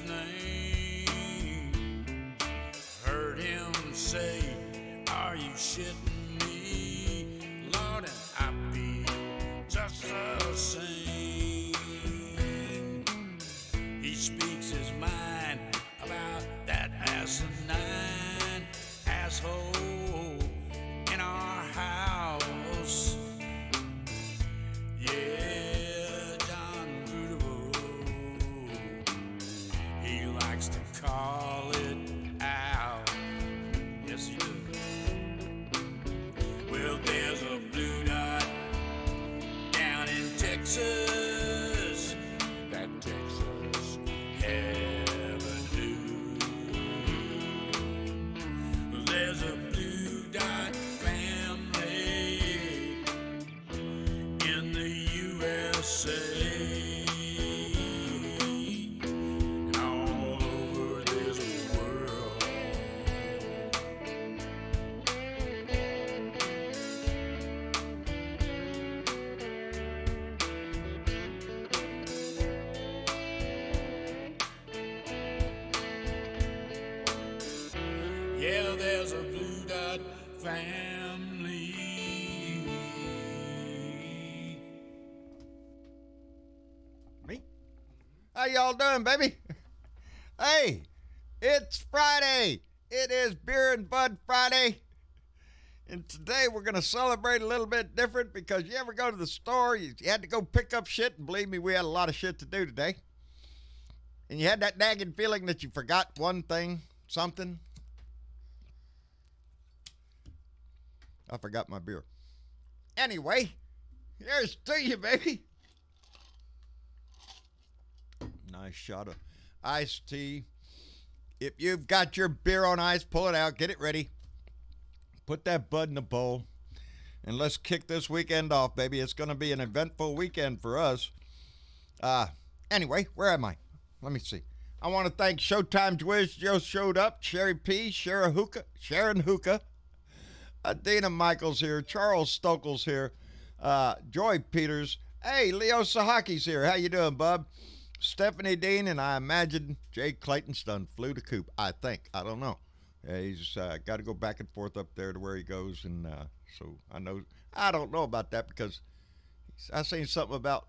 name. Heard him say, are you shitting me? Lord, and I feel just the same. He speaks his mind about that asinine asshole in our house. Yeah, John Beautiful, he likes to call it out. Yes, he does. Well, there's a blue dot down in Texas, that Texas heaven knew. There's a blue dot family in the USA and all over this world. Yeah, there's a blue dot family. Me? How y'all doing, baby? Hey, it's Friday. It is Beer and Bud Friday. And today we're going to celebrate a little bit different because you ever go to the store, you had to go pick up shit, and believe me, we had a lot of shit to do today. And you had that nagging feeling that you forgot one thing, something. I forgot my beer. Anyway, here's to you, baby. Nice shot of iced tea. If you've got your beer on ice, pull it out, get it ready. Put that bud in the bowl. And let's kick this weekend off, baby. It's going to be an eventful weekend for us. Anyway, where am I? Let me see. I want to thank Showtime's Wiz just showed up. Sherry P, Sharon Hookah. Dana Michaels here. Charles Stokel's here. Joy Peters. Hey, Leo Sahaki's here. How you doing, bub? Stephanie Dean, and I imagine Jay Clayton's done flew to coop. I think. I don't know. He's got to go back and forth up there to where he goes, and so I don't know about that because I seen something about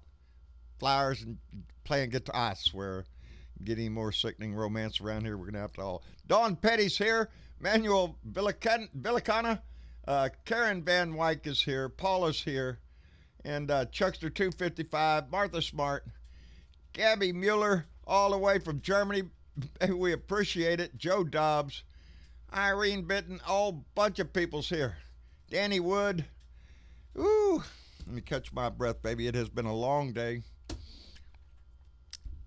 flowers and playing guitar. I swear, get any more sickening romance around here, we're gonna have to all. Dawn Petty's here. Manuel Villicana. Karen Van Wyck is here. Paula's here. And Chuckster 255. Martha Smart. Gabby Mueller, all the way from Germany. We appreciate it. Joe Dobbs. Irene Bitten. All bunch of people's here. Danny Wood. Ooh. Let me catch my breath, baby. It has been a long day.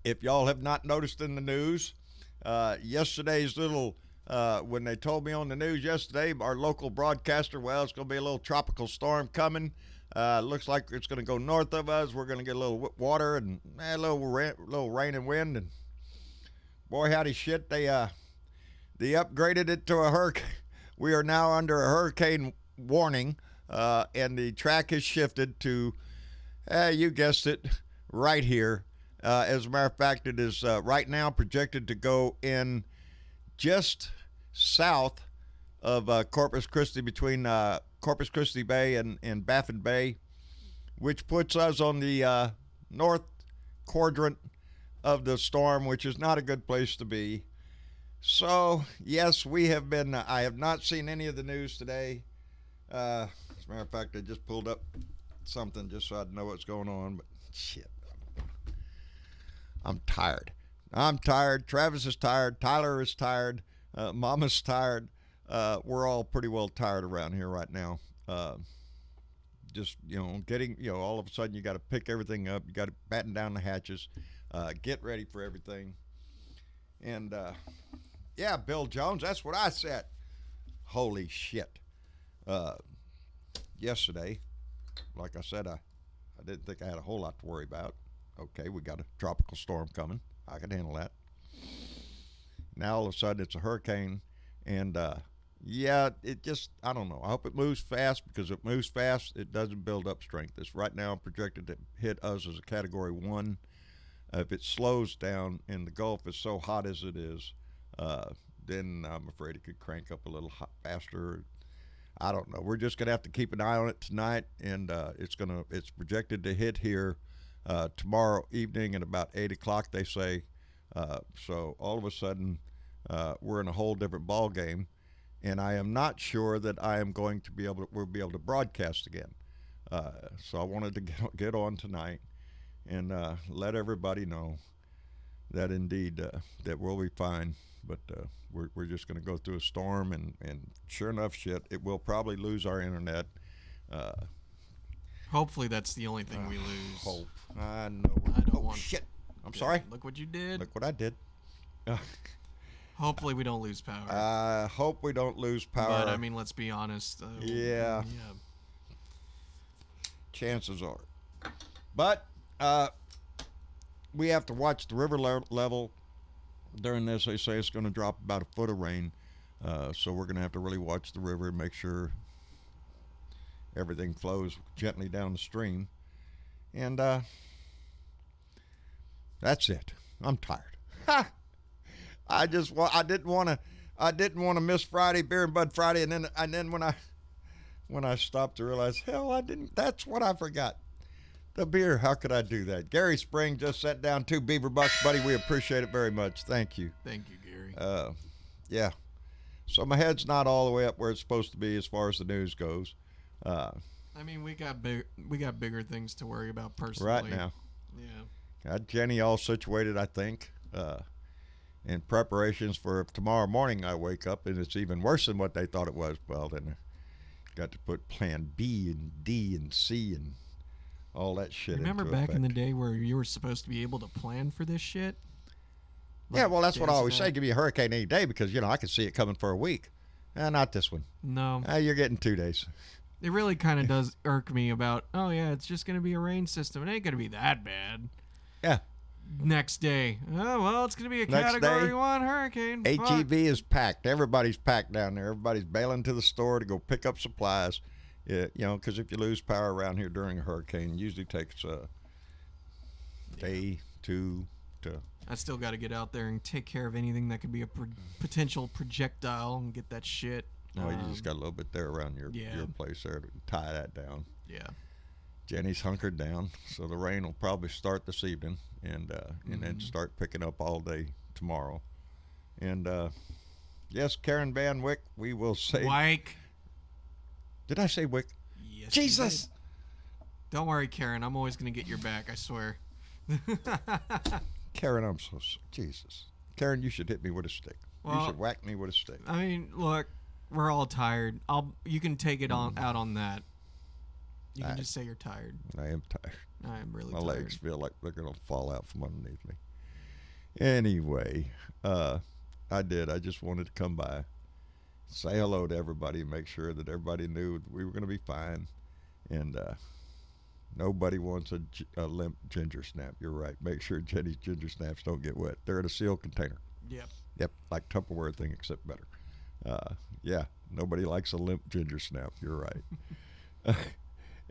If y'all have not noticed in the news, yesterday's little... when they told me on the news yesterday, our local broadcaster, well, it's going to be a little tropical storm coming. Looks like it's going to go north of us. We're going to get a little water and a little rain and wind. And boy, howdy shit, they upgraded it to a hurricane. We are now under a hurricane warning, and the track has shifted to, you guessed it, right here. As a matter of fact, it is right now projected to go in just south of Corpus Christi, between Corpus Christi Bay and Baffin Bay, which puts us on the north quadrant of the storm, which is not a good place to be. So, yes, we have been, I have not seen any of the news today. As a matter of fact, I just pulled up something just so I'd know what's going on, but shit. I'm tired. Travis is tired. Tyler is tired. Mama's tired. We're all pretty well tired around here right now. Just, getting, all of a sudden you got to pick everything up. You got to batten down the hatches, get ready for everything. And, yeah, Bill Jones, that's what I said. Holy shit. Yesterday, like I said, I didn't think I had a whole lot to worry about. Okay, we got a tropical storm coming. I can handle that. Now all of a sudden it's a hurricane, and yeah, it just, I don't know. I hope it moves fast, because if it moves fast, it doesn't build up strength. It's right now projected to hit us as a Category 1 If it slows down and the Gulf is so hot as it is, then I'm afraid it could crank up a little hot faster. I don't know. We're just gonna have to keep an eye on it tonight, and it's projected to hit here tomorrow evening at about 8 o'clock. They say. So all of a sudden, we're in a whole different ball game, and I am not sure that I am going to we'll be able to broadcast again. So I wanted to get on tonight and let everybody know that indeed that we'll be fine. But we're just going to go through a storm, and sure enough, it will probably lose our internet. Hopefully, that's the only thing we lose. Hope. I know. I don't want shit. I'm sorry. Look what you did. Look what I did. Hopefully, we don't lose power. I hope we don't lose power. But I mean, let's be honest. Yeah. Chances are. But we have to watch the river level during this. They say it's going to drop about a foot of rain. So we're going to have to really watch the river and make sure everything flows gently down the stream. And that's it. I'm tired. I didn't want to miss Friday, Beer and Bud Friday, and then when I stopped to realize, hell, I didn't. That's what I forgot. The beer. How could I do that? Gary Spring just sent down 2 beaver bucks, buddy. We appreciate it very much. Thank you. Thank you, Gary. Yeah. So my head's not all the way up where it's supposed to be as far as the news goes. I mean, we got bigger things to worry about personally. Right now. Yeah. Got Jenny all situated, I think, in preparations for tomorrow morning. I wake up and it's even worse than what they thought it was. Well, then got to put plan B and D and C and all that shit. Remember into back effect. in the day where you were supposed to be able to plan for this shit? Yeah, well, that's what I always days say. Give me a hurricane any day because, I can see it coming for a week. Not this one. No. You're getting 2 days. It really kind of does irk me about, oh, yeah, it's just going to be a rain system. It ain't going to be that bad. Yeah. Next day, oh, well, it's going to be a Next Category day, 1 hurricane. HEB is packed. Everybody's packed down there. Everybody's bailing to the store to go pick up supplies. Yeah, because if you lose power around here during a hurricane, it usually takes a day, 2 to... I still got to get out there and take care of anything that could be a potential projectile and get that shit. No, you just got a little bit there around your place there to tie that down. Yeah. Jenny's hunkered down, so the rain will probably start this evening and then start picking up all day tomorrow. And yes, Karen Van Wyck, we will say. Wyke. Did I say Wick? Yes. Jesus. Don't worry, Karen. I'm always gonna get your back. I swear. Karen, I'm so Jesus. Karen, you should hit me with a stick. You should whack me with a stick. I mean, look, we're all tired. You can take it out on that. You can just say you're tired. I am tired. I am really My tired. legs feel like they're going to fall out from underneath me. Anyway, I just wanted to come by, say hello to everybody, and make sure that everybody knew we were going to be fine. And nobody wants a limp ginger snap. You're right. Make sure Jenny's ginger snaps don't get wet. They're in a sealed container. Yep, like Tupperware thing, except better. Yeah, nobody likes a limp ginger snap. You're right.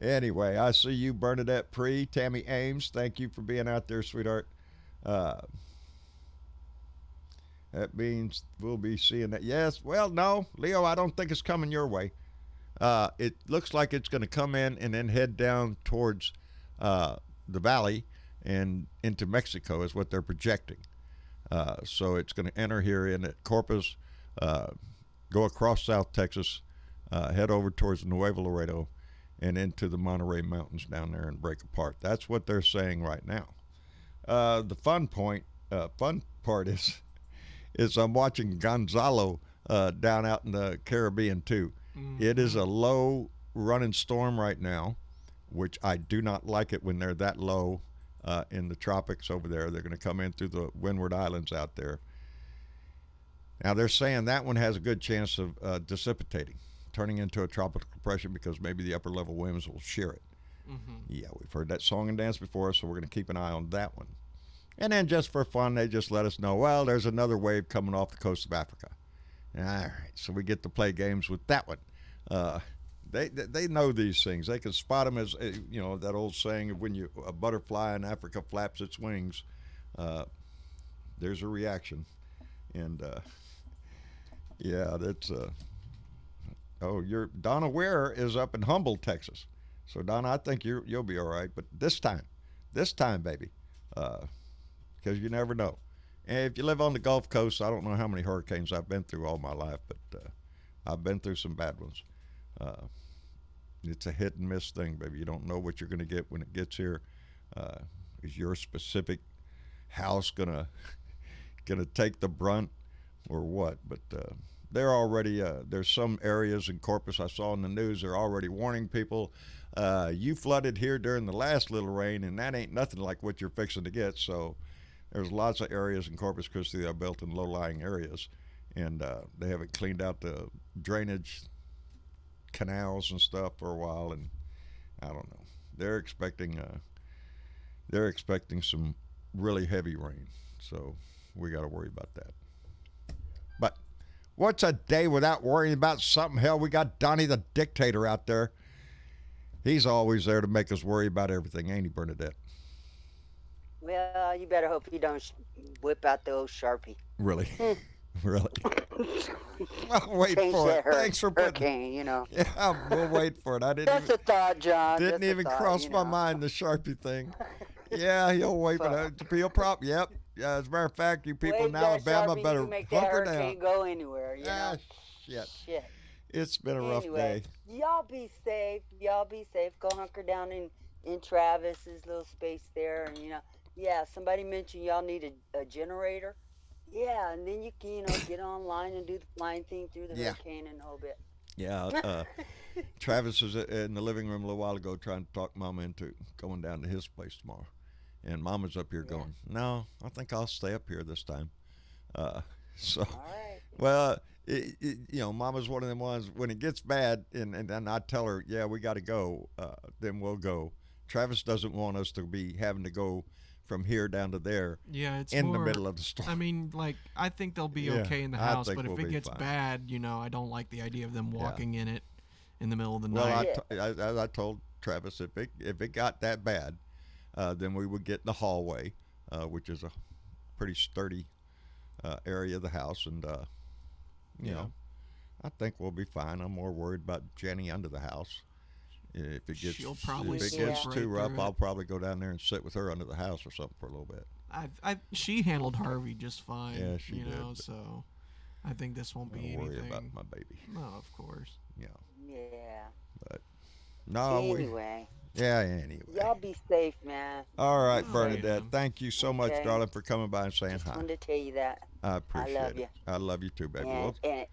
Anyway, I see you, Bernadette Pree, Tammy Ames. Thank you for being out there, sweetheart. That means we'll be seeing that. Yes, well, no, Leo, I don't think it's coming your way. It looks like it's going to come in and then head down towards the valley and into Mexico is what they're projecting. So it's going to enter here in at Corpus, go across South Texas, head over towards Nuevo Laredo, and into the Monterey Mountains down there and break apart. That's what they're saying right now. The fun part is I'm watching Gonzalo down out in the Caribbean too. Mm-hmm. It is a low running storm right now, which I do not like it when they're that low in the tropics over there. They're going to come in through the Windward Islands out there. Now they're saying that one has a good chance of dissipating, turning into a tropical depression because maybe the upper level winds will shear it. Mm-hmm. Yeah, we've heard that song and dance before, so we're going to keep an eye on that one. And then just for fun, they just let us know, well, there's another wave coming off the coast of Africa. All right, so we get to play games with that one. They know these things. They can spot them as, that old saying of when a butterfly in Africa flaps its wings, there's a reaction, and yeah, that's oh, your Donna Ware is up in Humboldt, Texas. So Donna, I think you'll be all right. But this time, baby, because you never know. And if you live on the Gulf Coast, I don't know how many hurricanes I've been through all my life, but I've been through some bad ones. Uh, it's a hit and miss thing, baby. You don't know what you're going to get when it gets here. Is your specific house gonna take the brunt or what? But they're already there's some areas in Corpus I saw in the news. They're already warning people. You flooded here during the last little rain, and that ain't nothing like what you're fixing to get. So there's lots of areas in Corpus Christi that are built in low-lying areas, and they haven't cleaned out the drainage canals and stuff for a while, and I don't know. They're expecting some really heavy rain, so we got to worry about that. But what's a day without worrying about something? Hell, we got Donnie the Dictator out there. He's always there to make us worry about everything, ain't he, Bernadette? Well, you better hope you don't whip out the old Sharpie. Really? Really? I'll wait Change for that it. Thanks for putting. hurricane, you know. Yeah, we'll wait for it. I didn't That's even, a thought, John. didn't Just a even thought, cross you my know. mind, the Sharpie thing. Yeah, he'll wait, but he'll probably, yep. Yeah, as a matter of fact, you people Wave in that Alabama Sharpie, better you make that hunker hurricane down. go anywhere, you know. Ah, shit. Shit. It's been a rough Anyway, day. y'all be safe. Y'all be safe. Go hunker down in Travis's little space there, and yeah. Somebody mentioned y'all need a generator. Yeah, and then you can get online and do the flying thing through the Yeah. hurricane in a whole bit. Yeah, Travis was in the living room a little while ago trying to talk Mama into going down to his place tomorrow. And Mama's up here Yeah. going, no, I think I'll stay up here this time. So, All right. well, Mama's one of them ones, when it gets bad, and I tell her, yeah, we got to go, then we'll go. Travis doesn't want us to be having to go from here down to there Yeah, it's in more, the middle of the storm. I mean, like, I think they'll be Yeah, okay in the I house, think but if we'll it be gets fine. bad, I don't like the idea of them Yeah. walking in it in the middle of the Well, night. I told Travis if it got that bad, then we would get in the hallway, which is a pretty sturdy area of the house, and you Yeah. know, I think we'll be fine. I'm more worried about Jenny under the house. If it gets She'll probably if it slip gets right too rough, through it. I'll probably go down there and sit with her under the house or something for a little bit. She handled Harvey just fine. Yeah, she did, but So I think this won't be Don't worry anything. about my baby. No, of course. Yeah, Yeah. but no, Anyway, anyway. y'all be safe, man. All right, All right, Bernadette. man. Thank you so much, Okay. darling, for coming by and saying Just hi. wanted to tell you that. I appreciate love it. you. I love you too, baby.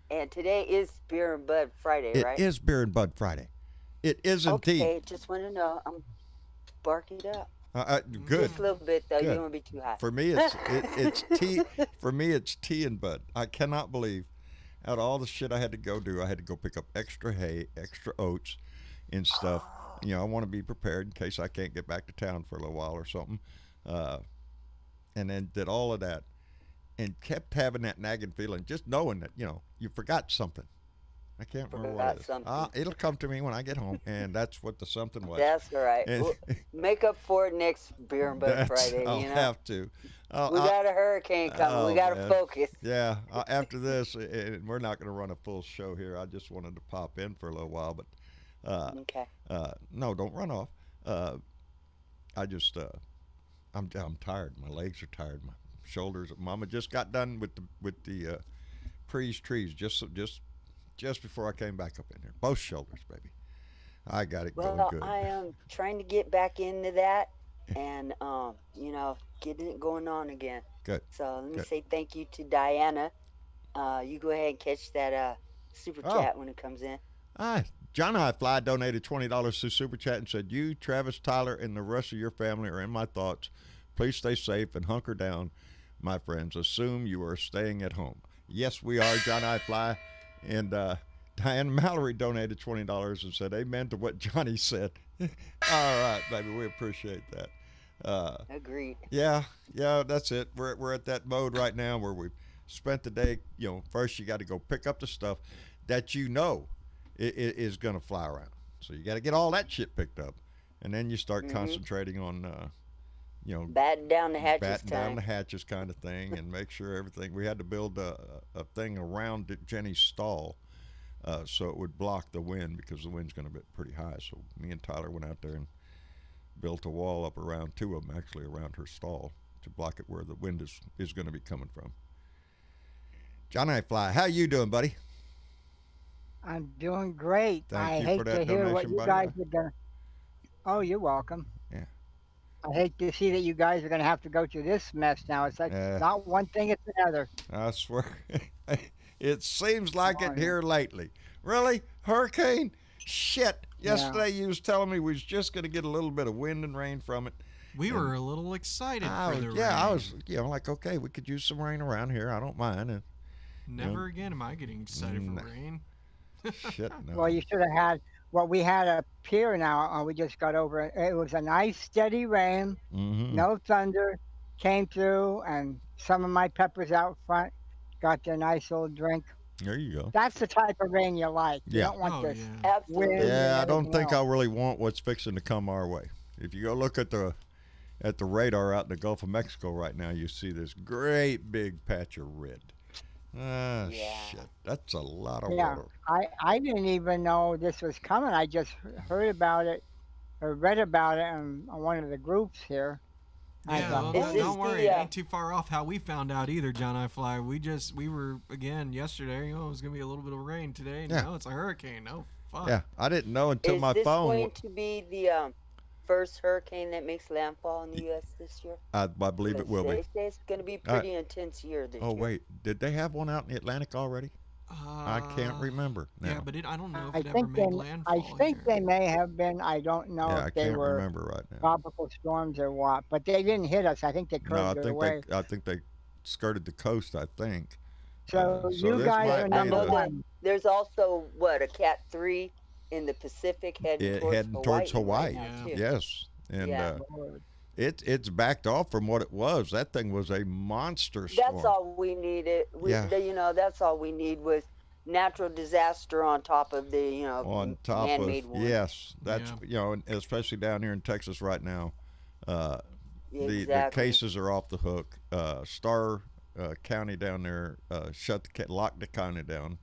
And today is Beer and Bud Friday, It right? is Beer and Bud Friday. It is indeed. Okay, just want to know. I'm barking it up. Good. Just a little bit, though. You Good. don't want to be too high. For me, it's tea. For me, it's tea and bud. I cannot believe, out of all the shit I had to go do, I had to go pick up extra hay, extra oats, and stuff. I want to be prepared in case I can't get back to town for a little while or something. And then did all of that, and kept having that nagging feeling, just knowing that you forgot something. I can't remember what it is. Something. It'll come to me when I get home, and that's what the something was. That's all right. And- Make up for it next Beer and Bud Friday. I'll have to. We got a hurricane coming. We got to man. focus. Yeah, after this, and we're not going to run a full show here. I just wanted to pop in for a little while, but Okay. no, don't run off. I just, I'm tired. My legs are tired. My shoulders. Mama just got done with the pre's trees just before I came back up in here. Both shoulders, baby. I got it going Well, good. I am trying to get back into that and, getting it going on again. Good. So let me Good. say thank you to Diana. You go ahead and catch that super Oh. chat when it comes in. John I Fly donated $20 to Super Chat and said, "You, Travis, Tyler, and the rest of your family are in my thoughts. Please stay safe and hunker down, my friends. Assume you are staying at home." Yes, we are, John I Fly. And Diane Mallory donated $20 and said, "Amen to what Johnny said." All right, baby, we appreciate that. Agreed. Yeah, that's it. We're at that mode right now where we've spent the day. First you got to go pick up the stuff that is going to fly around. So you got to get all that shit picked up, and then you start concentrating on batten down the hatches batten down time. the hatches kind of thing, and make sure everything. We had to build a thing around Jenny's stall, so it would block the wind because the wind's going to be pretty high. So me and Tyler went out there and built a wall up around two of them, actually around her stall, to block it where the wind is going to be coming from. John I Fly, how you doing, buddy? I'm doing great. Thank I you hate for that to hear what donation, you buddy. guys are going to. Oh, you're welcome. Yeah. I hate to see that you guys are going to have to go through this mess now. It's like not one thing, it's another. I swear, it seems like it Darn. here lately. Really, hurricane? Shit! Yesterday Yeah. you was telling me we was just going to get a little bit of wind and rain from it. We were a little excited for the rain. I was, like, okay, we could use some rain around here. I don't mind. And Never again am I getting excited for rain. shit, no. Well, you should have had what we had up here now. We just got over it. It was a nice steady rain, no thunder, came through, and some of my peppers out front got their nice little drink. There you go. That's the type of rain you like. You Yeah. don't want this. Yeah. Absolutely. Wind. Yeah, I don't everything think I else. really want what's fixing to come our way. If you go look at the radar out in the Gulf of Mexico right now, you see this great big patch of red. Ah, Yeah. shit. That's a lot of Yeah, water. I didn't even know this was coming. I just heard about it or read about it on one of the groups here. I Yeah, thought, well, Is this don't worry, the, it ain't too far off how we found out either, John I Fly. We were, again, yesterday, it was going to be a little bit of rain today, and Yeah. now it's a hurricane. Oh, fuck. Yeah, I didn't know until Is my this phone. going to be the first hurricane that makes landfall in the U.S. this year? I believe it will They be. say it's going to be a pretty intense year this Oh year. wait, did they have one out in the Atlantic already? I can't remember now. Yeah, but I don't know if I it ever think made they, landfall I think here. they may have been. I don't know Yeah, I if they can't were remember right now. tropical storms or what, but they didn't hit us. I think they No, I curved it think away. I think they skirted the coast. I think. So so you this guys might are be number the- one. There's also, a Cat 3 in the Pacific heading towards Hawaii. Yeah. Now, too. Yes, and Yeah. it's backed off from what it was. That thing was a monster storm. That's all we needed. That's all we need was natural disaster on top of the, On top of man-made one. yes, that's Yeah. and especially down here in Texas right now. The Exactly. cases are off the hook. Star County down there locked the county down,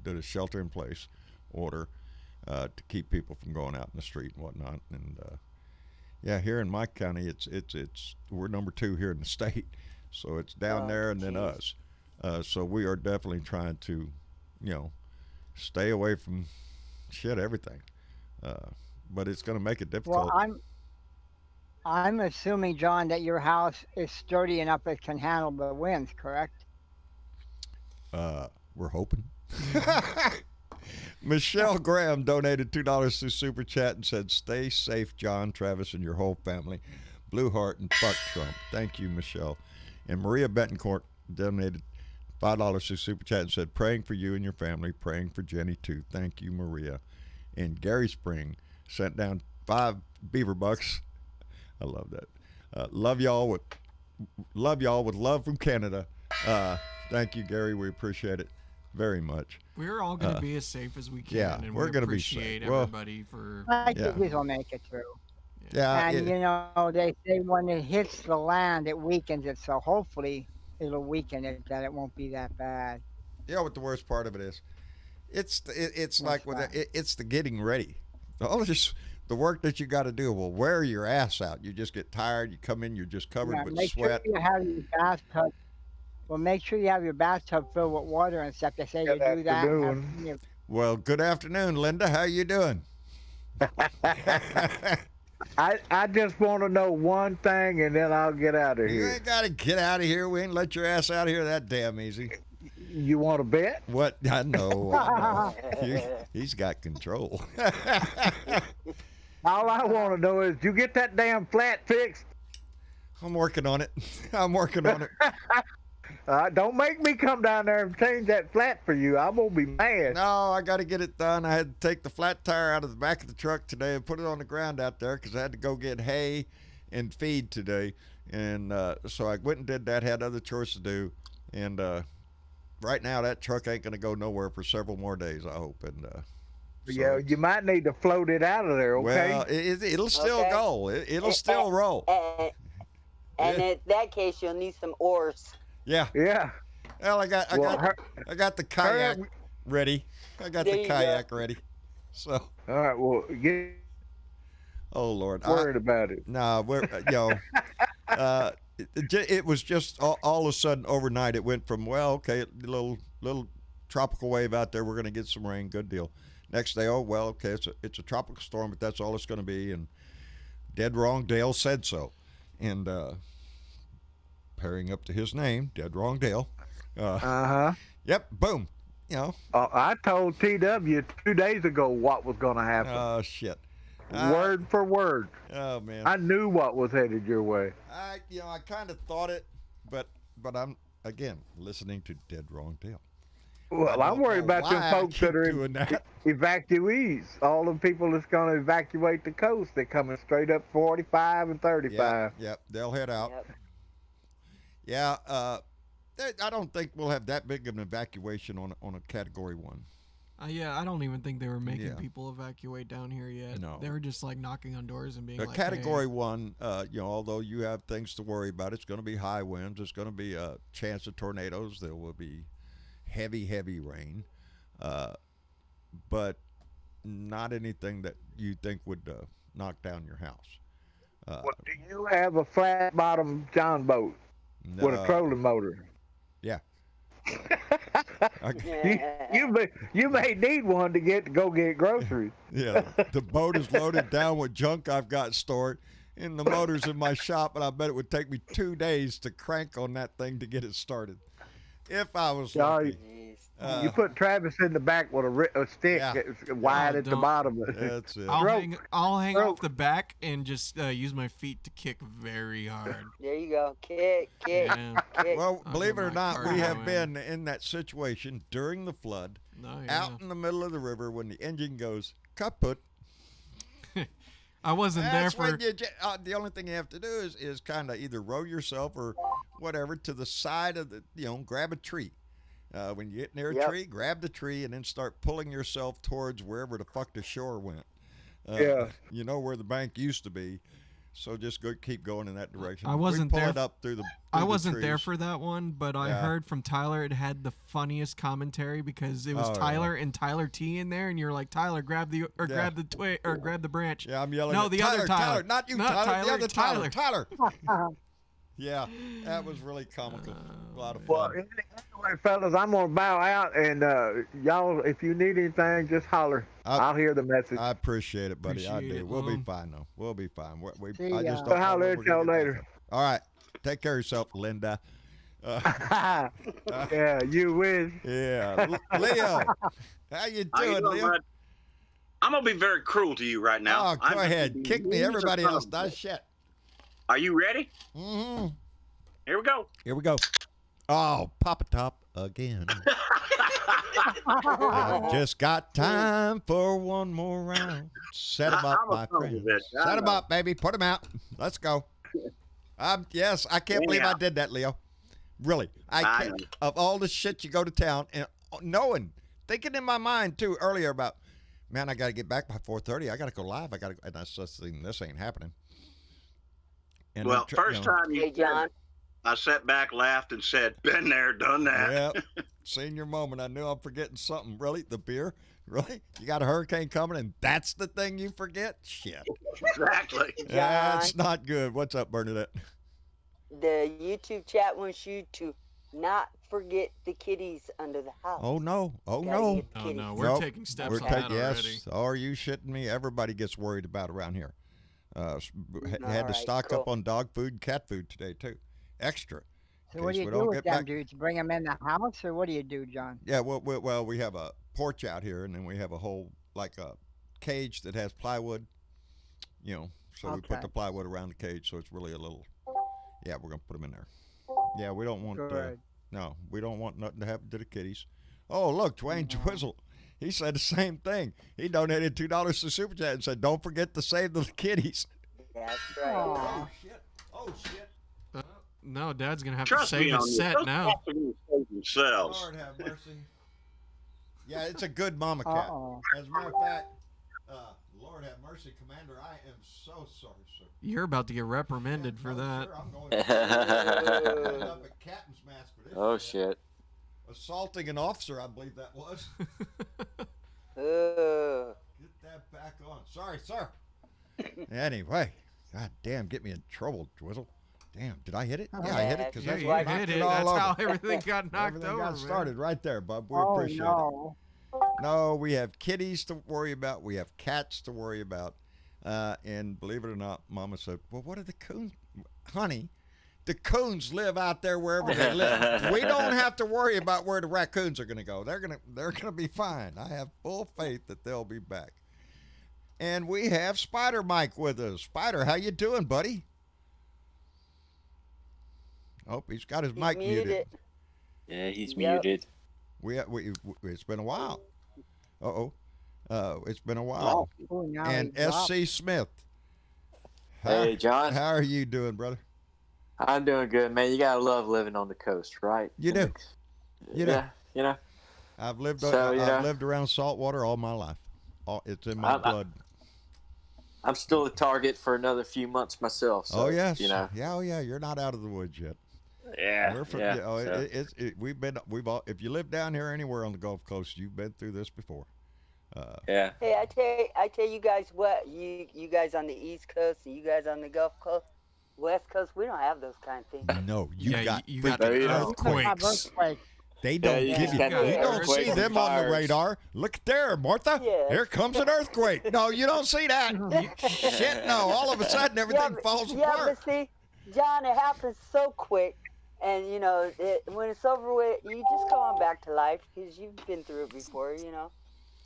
did a shelter in place order to keep people from going out in the street and whatnot. And yeah, here in my county, it's we're number 2 here in the state, so it's down Oh, there and then geez. us. So we are definitely trying to, stay away from everything. But it's going to make it difficult. Well, I'm assuming, John, that your house is sturdy enough it can handle the winds, correct? We're hoping. Michelle Graham donated $2 through Super Chat and said, "Stay safe, John, Travis, and your whole family. Blue Heart and fuck Trump." Thank you, Michelle. And Maria Betancourt donated $5 through Super Chat and said, "Praying for you and your family, praying for Jenny too." Thank you, Maria. And Gary Spring sent down 5 beaver bucks. I love that. Love y'all with love from Canada. Thank you, Gary. We appreciate it very much. We're all going to be as safe as we can, yeah, and we're we gonna be appreciate safe. Well, everybody for... I Yeah. think we'll make it through. Yeah, And they say when it hits the land, it weakens it. So hopefully it'll weaken it that it won't be that bad. what the worst part of it is? It's like What's it's the getting ready. All this the work that you got to do will wear your ass out. You just get tired. You come in, you're just covered Yeah, with make sweat. sure you have your bathtub. Well, make sure you have your bathtub filled with water and stuff. They say you do that. afternoon. Well, good afternoon, Linda. How you doing? I just want to know one thing, and then I'll get out of You here. ain't got to get out of here. We ain't let your ass out of here that damn easy. You want to bet? What? I know. He's got control. All I want to know is, you get that damn flat fixed? I'm working on it. I'm working on it. Don't make me come down there and change that flat for you. I'm gonna be mad. No, I got to get it done. I had to take the flat tire out of the back of the truck today and put it on the ground out there because I had to go get hay and feed today. And so I went and did that, had other chores to do. And right now, that truck ain't going to go nowhere for several more days, I hope. And so Yeah, you might need to float it out of there. Okay. Well, it'll still Okay. go. It'll still roll. And Yeah. in that case, you'll need some oars. Yeah. Yeah. Well, I got the kayak Hurry ready. I got There the you go. kayak ready. So, All right. Well, get oh Lord, worried about it. nah, we're it was just all of a sudden overnight. It went from well, okay, little tropical wave out there. We're gonna get some rain. Good deal. Next day, oh well, okay, it's a tropical storm, but that's all it's gonna be. And dead wrong, Dale said so. And pairing up to his name, dead wrong Dale. Uh-huh. Yep, boom. You know. I told TW 2 days ago what was going to happen. Oh shit. Word for word. Oh man. I knew what was headed your way. I kind of thought it, but I'm again listening to dead wrong Dale. Well, I'm worried about them folks that are evacuees. All the people that's going to evacuate the coast. They're coming straight up 45 and 35. Yep, they'll head out. Yep. Yeah, I don't think we'll have that big of an evacuation on a Category 1. Yeah, I don't even think they were making Yeah. people evacuate down here yet. No. They were just like knocking on doors and being The like, Category hey. 1, although you have things to worry about, it's going to be high winds. There's going to be a chance of tornadoes. There will be heavy rain, but not anything that you think would knock down your house. Well, do you have a flat bottom John boat with a trolling motor? Yeah. You may need one to go get groceries. Yeah, the boat is loaded down with junk I've got stored, and the motor's in my shop, and I bet it would take me 2 days to crank on that thing to get it started. If I was lucky. You put Travis in the back with a stick that's wide at the bottom. That's it. I'll hang off the back and just use my feet to kick very hard. There you go. Kick. Yeah. Kick. Well, I'll believe get it or my not, we cardio have in. been in that situation during the flood, Oh, yeah. out in the middle of the river when the engine goes kaput. I wasn't there That's for. when the only thing you have to do is kind of either row yourself or whatever to the side of grab a tree. When you get near a tree, grab the tree and then start pulling yourself towards wherever the fuck the shore went. You know where the bank used to be, so just keep going in that direction. I wasn't pull there. it up through the. I wasn't there for that one, but I Yeah. heard from Tyler it had the funniest commentary because it was Tyler and Tyler T in there, and you're like, Tyler, grab the twig or grab the branch. Yeah, I'm yelling. No, at the other Tyler. not you, Not Tyler. The Tyler, other Tyler. Tyler. Yeah, that was really comical. A lot of fun. Well, anyway, fellas, I'm gonna bow out, and y'all, if you need anything, just holler. I'll hear the message. I appreciate it, buddy. I Appreciate do. it, We'll be Lon. fine, though. We'll be fine. See I ya. just don't know Holler when at we're gonna y'all get back later. up. All right. Take care of yourself, Linda. Yeah, you wish. Yeah. Leo, how you How you doing, doing, Leo? bud? I'm gonna be very cruel to you right now. Oh, go ahead. Kick me. Everybody Son of else a does bitch. shit. Are you ready? Mm-hmm. Here we go. Here we go. Oh, Papa Top again. I've just got time for one more round. Set 'em up, I'm a my son of a friend. bitch. I Set 'em know. up, baby. Put 'em out. Let's go. Yes, I can't believe I Anyhow. did that, Leo. Really. I I can't. know. Of all the shit you go to town and thinking in my mind too earlier about, man, I got to get back by 4:30. I got to go live. And I just think this ain't happening. And Well, then, first time you Hey, John. I sat back, laughed, and said, "Been there, done that." Yeah, senior moment. I knew I'm forgetting something. Really, the beer. Really, you got a hurricane coming, and that's the thing you forget. Shit, Exactly. that's not good. What's up, Bernadette? The YouTube chat wants you to not forget the kitties under the house. Oh no! Oh Gotta no! get the Oh kitties. no, we're Nope. taking steps We're on that yes. already. Are you shitting me? Everybody gets worried about around here. Had to Alright, stock up cool. on dog food and cat food today too. Extra. So what do case you we do don't with get them back- dudes? Bring them in the house, or what do you do, John? Yeah, well, we have a porch out here, and then we have a whole like a cage that has plywood. So we put Okay. the plywood around the cage, so it's really a little. Yeah, we're gonna put them in there. Yeah, we don't want. Good. No, we don't want nothing to happen to the kitties. Oh, look, Dwayne No. Twizzle. He said the same thing. He donated $2 to Super Chat and said, "Don't forget to save the kitties." That's right. Aw. shit! Oh shit! No, Dad's gonna have Trust to me save on his this. set Those now. cats are gonna save themselves. Lord have mercy. Yeah, it's a good mama cat. Uh-oh. As a matter of fact, Lord have mercy, Commander. I am so sorry, sir. You're about to get reprimanded for that. Sir, I'm going to end up at Captain's Mast for this. Oh, shit. Assaulting an officer, I believe that was. Get that back on. Sorry, sir. Anyway, god damn, get me in trouble, Twizzle. Damn, did I hit it? Yeah, I hit it. Yeah, you hit it. That's how everything got knocked everything over. got started right there, bub. We Oh, appreciate no. it. No, we have kitties to worry about. We have cats to worry about. And believe it or not, Mama said, well, what are the coons? Honey, the coons live out there wherever they live. We don't have to worry about where the raccoons are going to go. They're gonna be fine. I have full faith that they'll be back. And we have Spider Mike with us. Spider, how you doing, buddy? Oh, he's got his mic muted. Yeah, he's muted. We it's been a while. It's been a while. Oh, now And he's up. SC Smith. Hey, John. How are you doing, brother? I'm doing good, man. You gotta love living on the coast, right? You do. You do. Yeah, you know. I've lived So, lived around salt water all my life. It's in my blood. I'm still a target for another few months myself. So, Oh yes. You know. Yeah, oh yeah. You're not out of the woods yet. Yeah. We're from, yeah. so. We've all. If you live down here anywhere on the Gulf Coast, you've been through this before. Yeah. Hey, I tell you guys what, you guys on the East Coast and you guys on the Gulf Coast, West Coast, we don't have those kind of things. No, you got the earthquakes. They don't you give you. got the You don't see earthquakes them and on the fires. radar. Look there, Martha. Yeah. Here comes an earthquake. No, you don't see that. Shit, no. All of a sudden, everything falls Yeah, apart. but see, John, it happens so quick. And, you know, when it's over with, you just go on back to life because you've been through it before, you know.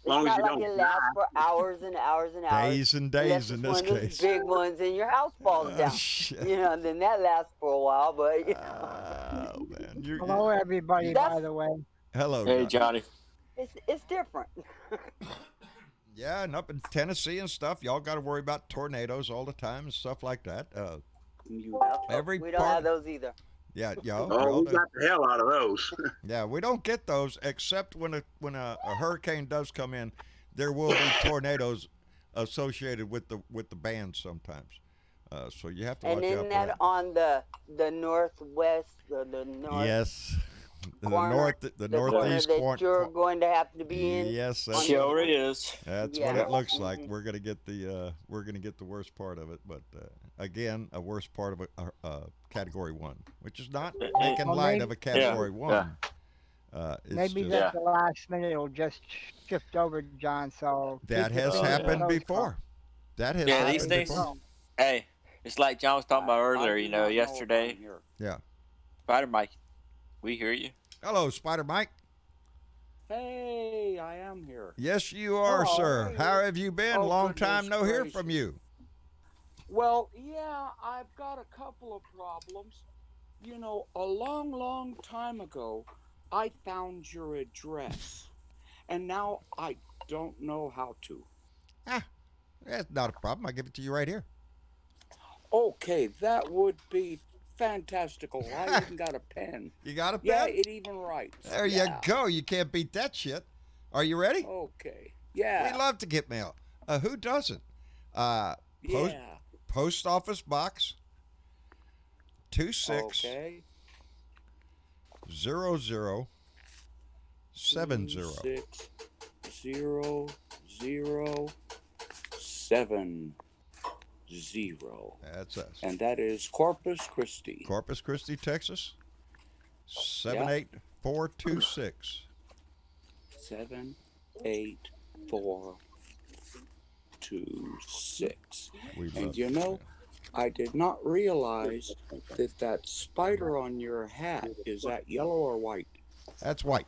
It's long as not you like don't it lasts for hours and hours and hours. Days and days Unless in it's this one of those case. big ones and your house falls down. Shit. You know, and then that lasts for a while, but, you know. Oh, man. Hello, everybody, by the way. Hello, Hey, Johnny. Johnny. It's different. Yeah, and up in Tennessee and stuff, y'all got to worry about tornadoes all the time and stuff like that. Every We don't part- have those either. Yeah, y'all. Oh, y'all we do. got the hell out of those. Yeah, we don't get those except when a hurricane does come in. There will be tornadoes associated with the bands sometimes. So you have to watch And out isn't for that that. on the northwest, the north? Yes, corner, the corner northeast that corner. you're going to have to be in. Yes, on that's, the- Sure is. that's Yeah. what it looks like. Mhm. We're gonna get the worst part of it, but again, a worst part of a category 1, which is not making Well, light maybe- of a category 1. It's Maybe just, at the last minute it'll just shift over, John. So that keep your has fingers happened toes before. That has Yeah, happened these things. before. Hey, it's like John was talking about earlier. You know, yesterday. Yeah. Spider Mike, we hear you. Hello, Spider Mike. Hey, I am here. Yes, you are, Hello. sir. How have you been? Oh, Long time goodness no hear gracious. from you. Well, yeah, I've got a couple of problems. You know, a long, long time ago, I found your address, and now I don't know how to. That's not a problem. I'll give it to you right here. Okay, that would be fantastical. I even got a pen. You got a pen? Yeah, it even writes. There Yeah. you go. You can't beat that shit. Are you ready? Okay. Yeah. We love to get mail. Who doesn't? Yeah. Post office box 260070. Okay. 60070. That's us. And that is Corpus Christi. Corpus Christi, Texas. 78426. 78426. We love And you it. know, I did not realize that spider on your hat is that yellow or white? That's white.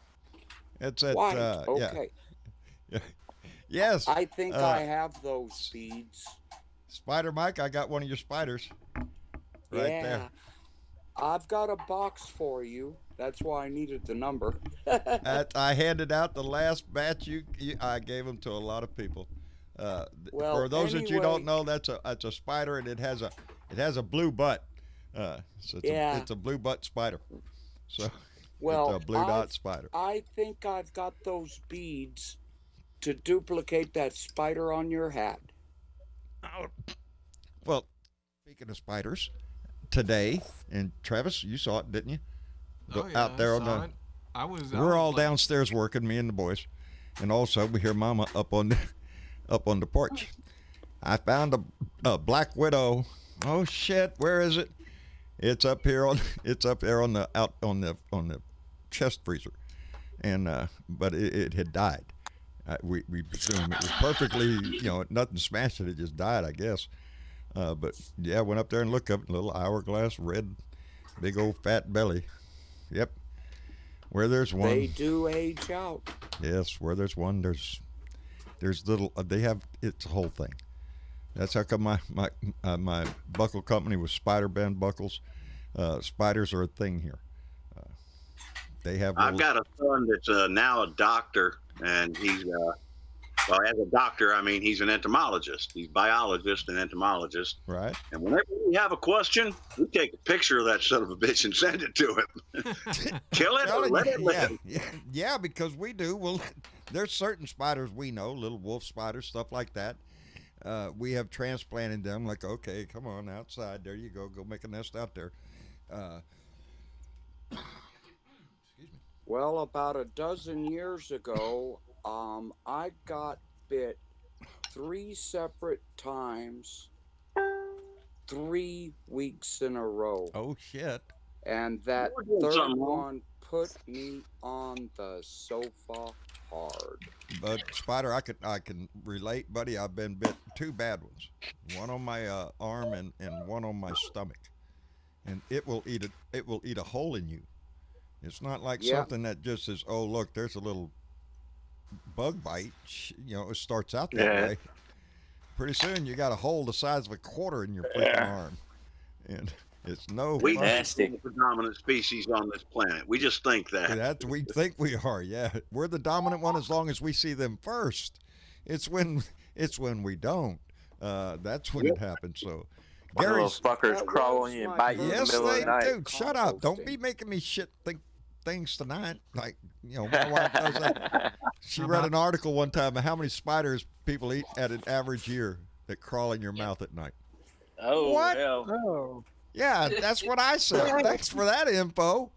It's at White. yeah. Okay. Yes. I think I have those beads. Spider Mike, I got one of your spiders. Right Yeah. there. I've got a box for you. That's why I needed the number. I handed out the last batch. I gave them to a lot of people. Well, for those that you anyway- don't know, that's a spider, and it has a blue butt. So it's a blue butt spider. So Well, it's a blue dot spider. I think I've got those beads to duplicate that spider on your hat. Oh, well, speaking of spiders, today, and Travis, you saw it, didn't you? Oh, yeah, Out there I on saw the. it. We're all downstairs working, me and the boys, and all of a sudden we hear Mama up on the porch. I found a black widow. Oh shit! Where is it? It's up here on. It's up there on the chest freezer, and but it had died. We presume it was perfectly, nothing smashed it. It just died, I guess. But yeah, went up there and looked up, little hourglass, red, big old fat belly. Yep. Where there's one. They do age out. Yes, where there's one, there's little. They have it's a whole thing. That's how come my buckle company was Spider Band buckles. Spiders are a thing here. They have. I've got a son that's now a doctor, and he's well, as a doctor, I mean, he's an entomologist. He's biologist and entomologist. Right. And whenever we have a question, we take a picture of that son of a bitch and send it to him. Kill it or let it live. Yeah, because we do. Well, there's certain spiders we know, little wolf spiders, stuff like that. We have transplanted them. Like, okay, come on, outside. There you go. Go make a nest out there. Well, about a dozen years ago, I got bit 3 separate times, 3 weeks in a row. Oh shit! And that third one put me on the sofa hard. But Spider, I can relate, buddy. I've been bit 2 bad ones, one on my arm and one on my stomach, and it will eat a hole in you. It's not like something that just says, "Oh, look, there's a little bug bite." It starts out that way. Pretty soon, you got a hole the size of a quarter in your freaking arm, and it's no. We nasty. The predominant species on this planet. We just think that. We think we are. Yeah, we're the dominant one as long as we see them first. It's when we don't. That's when it happens. So. Gary's little fuckers crawl on you and bite you in the middle of the night. Dude, shut up. Don't be making me think things tonight. Like, my wife does that. She read an article one time of how many spiders people eat at an average year that crawl in your mouth at night. Oh, what? Hell. Oh. Yeah, that's what I said. Thanks for that info.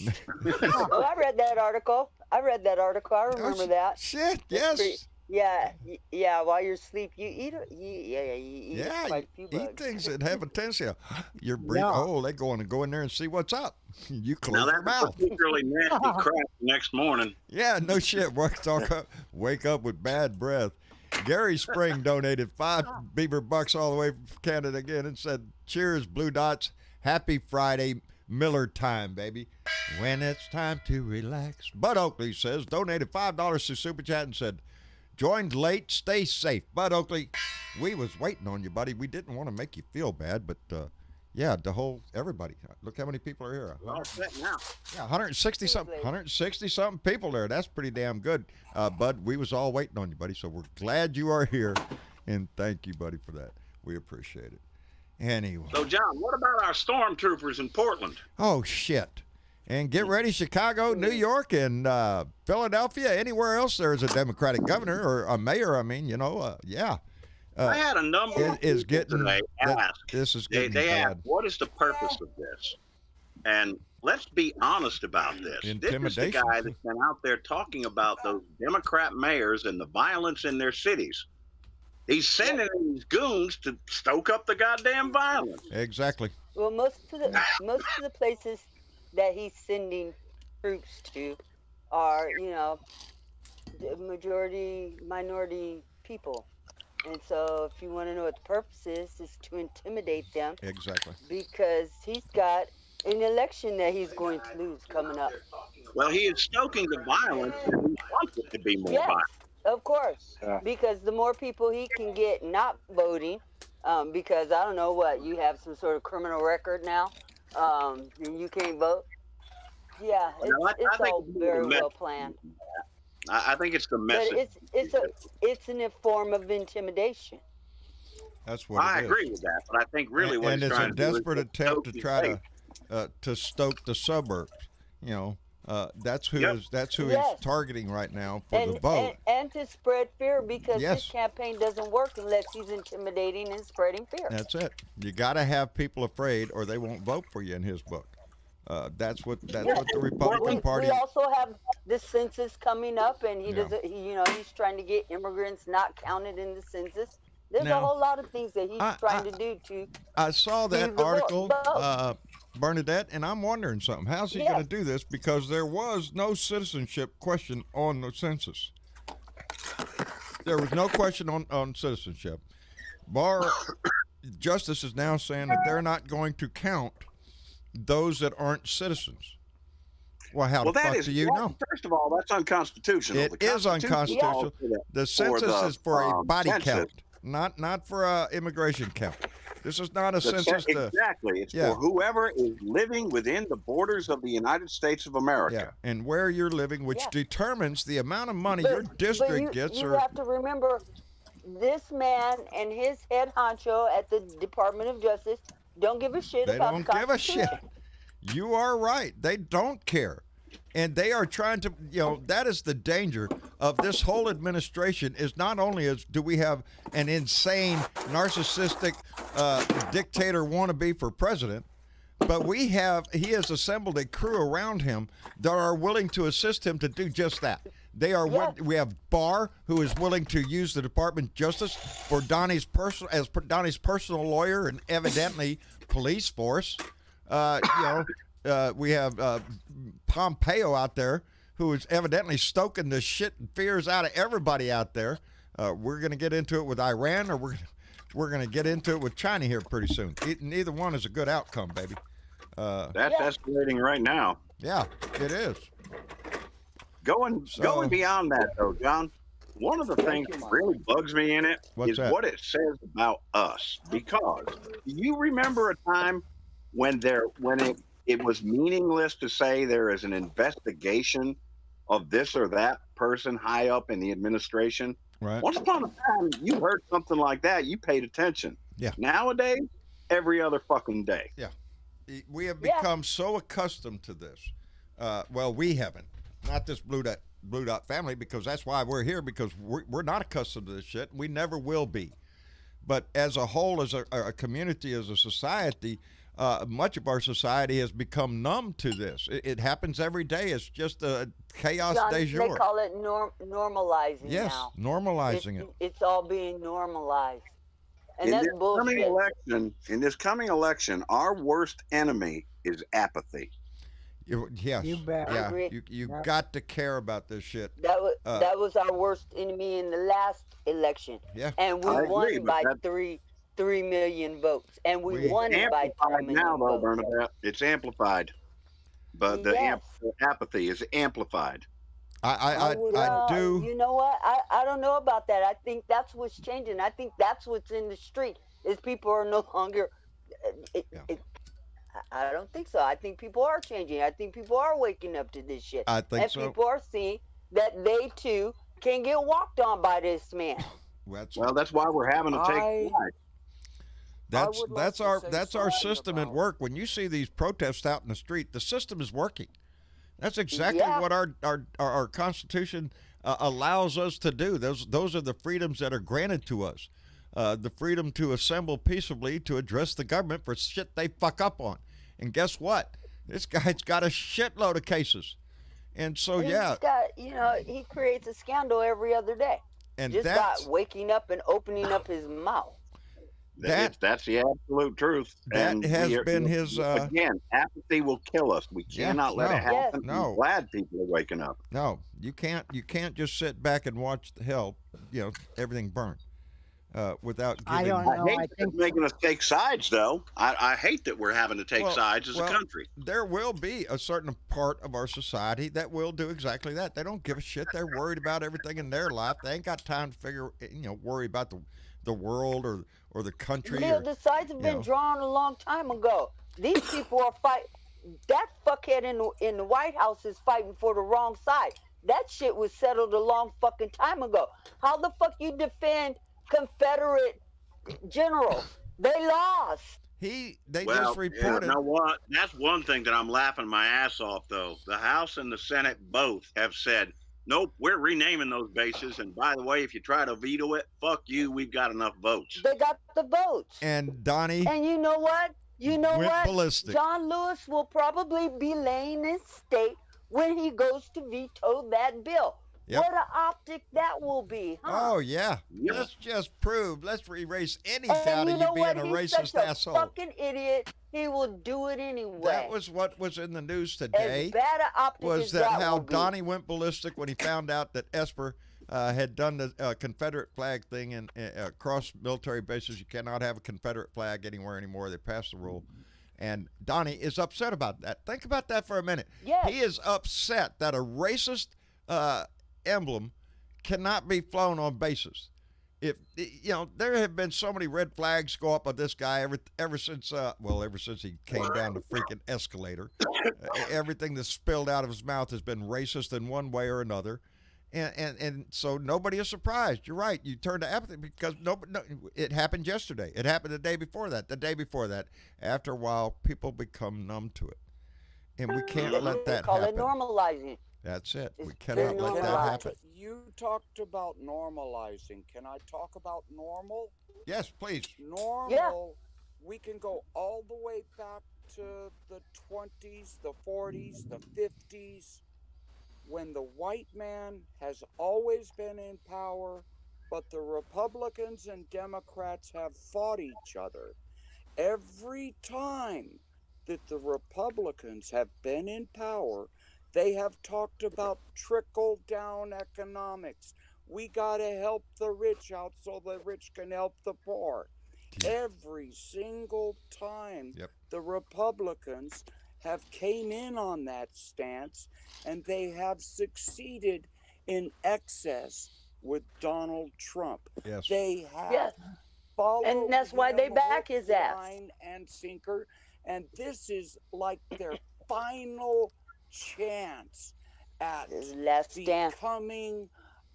Oh, I read that article. I remember that. Shit, yes. Yeah. While you're asleep, you eat quite a few bugs. Eat things that have a tendency. You're breathing. Yeah. Oh, they go in there and see what's up. You close your mouth. Particularly nasty crap the next morning. Yeah, no shit. Wake up with bad breath. Gary Spring donated 5 beaver bucks all the way from Canada again and said, "Cheers, Blue Dots. Happy Friday, Miller time, baby. When it's time to relax." Bud Oakley says, donated $5 to Super Chat and said, "Joined late, stay safe." Bud Oakley, we was waiting on you, buddy. We didn't want to make you feel bad, but everybody. Look how many people are here. Well, set now. Yeah, 160 something people there. That's pretty damn good. Bud, we was all waiting on you, buddy. So we're glad you are here, and thank you, buddy, for that. We appreciate it. Anyway. So, John, what about our stormtroopers in Portland? Oh shit. And get ready, Chicago, New York, and Philadelphia, anywhere else there's a Democratic governor or a mayor. I mean, yeah. I had a number of people today ask. This is getting they bad. asked, what is the purpose of this? And let's be honest about this. Intimidation. This is the guy that's been out there talking about those Democrat mayors and the violence in their cities. He's sending these goons to stoke up the goddamn violence. Exactly. Well, most of the places that he's sending troops to are, minority people. And so if you want to know what the purpose is to intimidate them. Exactly. Because he's got an election that he's going to lose coming up. Well, he is stoking the violence, and he wants it to be more violent. Of course. Yeah. Because the more people he can get not voting, because I don't know what, you have some sort of criminal record now, and you can't vote. Yeah, it's all very well planned. I think it's the message. But it's a form of intimidation. That's what I agree with that, but I think really what he's trying to do is desperate attempt to try to stoke the suburbs. That's who Yep. he's targeting right now for the And, vote. and to spread fear, because Yes. his campaign doesn't work unless he's intimidating and spreading fear. That's it. You got to have people afraid, or they won't vote for you. In his book, that's what the Republican Party. We also have the census coming up, and he Yeah. doesn't. He's trying to get immigrants not counted in the census. There's Now, a whole lot of things that he's trying to do to. I saw that the article, vote. Bernadette, and I'm wondering something. How's he going to do this? Because there was no citizenship question on the census. There was no question on citizenship. Justice is now saying that they're not going to count those that aren't citizens. Well, how the fuck do you know? First of all, that's unconstitutional. It is unconstitutional. The census is for a body count, not for a immigration count. This is not a census. Exactly. It's for whoever is living within the borders of the United States of America. Yeah, and where you're living, which determines the amount of money your district gets. You have to remember, this man and his head honcho at the Department of Justice don't give a shit about the Constitution. They don't give a shit. You are right. They don't care. And they are trying to, that is the danger of this whole administration. Is not only do we have an insane, narcissistic dictator wannabe for president, but he has assembled a crew around him that are willing to assist him to do just that. They are. We have Barr, who is willing to use the Department of Justice for Donnie's personal lawyer and evidently police force. We have Pompeo out there, who is evidently stoking the shit and fears out of everybody out there. We're going to get into it with Iran, or we're going to get into it with China here pretty soon. Neither one is a good outcome, baby. That's escalating right now. Yeah, it is. Going beyond that, though, John, one of the things that really bugs me in it is what it says about us. Because you remember a time when it was meaningless to say there is an investigation of this or that person high up in the administration. Right. Once upon a time, you heard something like that, you paid attention. Yeah. Nowadays, every other fucking day. Yeah. We have become so accustomed to this. Well, we haven't. Not this Blue Dot family, because that's why we're here, because we're not accustomed to this shit. We never will be. But as a whole, as a community, as a society, much of our society has become numb to this. It happens every day. It's just a chaos de jour. They call it normalizing now. Yes, normalizing it. It's all being normalized. And that's bullshit. In this coming election, our worst enemy is apathy. Yes. You bet. Yeah. You got to care about this shit. That was our worst enemy in the last election. Yeah. And we won by 3 million votes. And we won it by 3 million now, though, votes. Bernadette. It's amplified. But the apathy is amplified. I do. You know what? I don't know about that. I think that's what's changing. I think that's what's in the street, is people are no longer. I don't think so. I think people are changing. I think people are waking up to this shit. I think so. And people are seeing that they too can get walked on by this man. Well, that's why we're having to take sides. That's our system at work. When you see these protests out in the street, the system is working. That's exactly what our Constitution allows us to do. Those are the freedoms that are granted to us. The freedom to assemble peaceably to address the government for shit they fuck up on. And guess what? This guy's got a shitload of cases. And so, he creates a scandal every other day. And just by waking up and opening up his mouth. That's the absolute truth. That has been his. Again, apathy will kill us. We cannot let it happen. No. I'm glad people are waking up. No, you can't. You can't just sit back and watch everything burn. Without giving. I don't know. I think making us take sides, though. I hate that we're having to take sides as a country. There will be a certain part of our society that will do exactly that. They don't give a shit. They're worried about everything in their life. They ain't got time to worry about the world or the country. The sides have been drawn a long time ago. These people are fighting. That fuckhead in the White House is fighting for the wrong side. That shit was settled a long fucking time ago. How the fuck you defend Confederate generals? They lost. They just Well, reported. you know what? That's one thing that I'm laughing my ass off, though. The House and the Senate both have said, nope, we're renaming those bases. And by the way, if you try to veto it, fuck you, we've got enough votes. They got the votes. And Donnie. And you know what? Went ballistic. John Lewis will probably be laying in state when he goes to veto that bill. Yep. What an optic that will be, huh? Oh, yeah. Yep. Let's just prove. Let's erase any doubt of you being a racist asshole. Fucking idiot. He will do it anyway. That was what was in the news today. As bad an optic was as that that how will be. Donnie went ballistic when he found out that Esper had done the Confederate flag thing in across military bases. You cannot have a Confederate flag anywhere anymore. They passed the rule. And Donnie is upset about that. Think about that for a minute. Yes. He is upset that a racist emblem cannot be flown on bases. If there have been so many red flags go up on this guy ever since he came down the freaking escalator. Everything that's spilled out of his mouth has been racist in one way or another. And so nobody is surprised. You're right. You turn to apathy because it happened yesterday. It happened the day before that. The day before that. After a while, people become numb to it, and we can't let that call happen. It normalizing. That's it. We It's cannot let that happen. You talked about normalizing. Can I talk about normal? Yes, please. Normal. We can go all the way back to the 20s, the 40s, the 50s. When the white man has always been in power, but the Republicans and Democrats have fought each other. Every time that the Republicans have been in power, they have talked about trickle-down economics. We got to help the rich out so the rich can help the poor. Every single time the Republicans have came in on that stance, and they have succeeded in excess with Donald Trump. Yes. They have followed and that's why they back his ass. Line and sinker, and this is like their final chance at becoming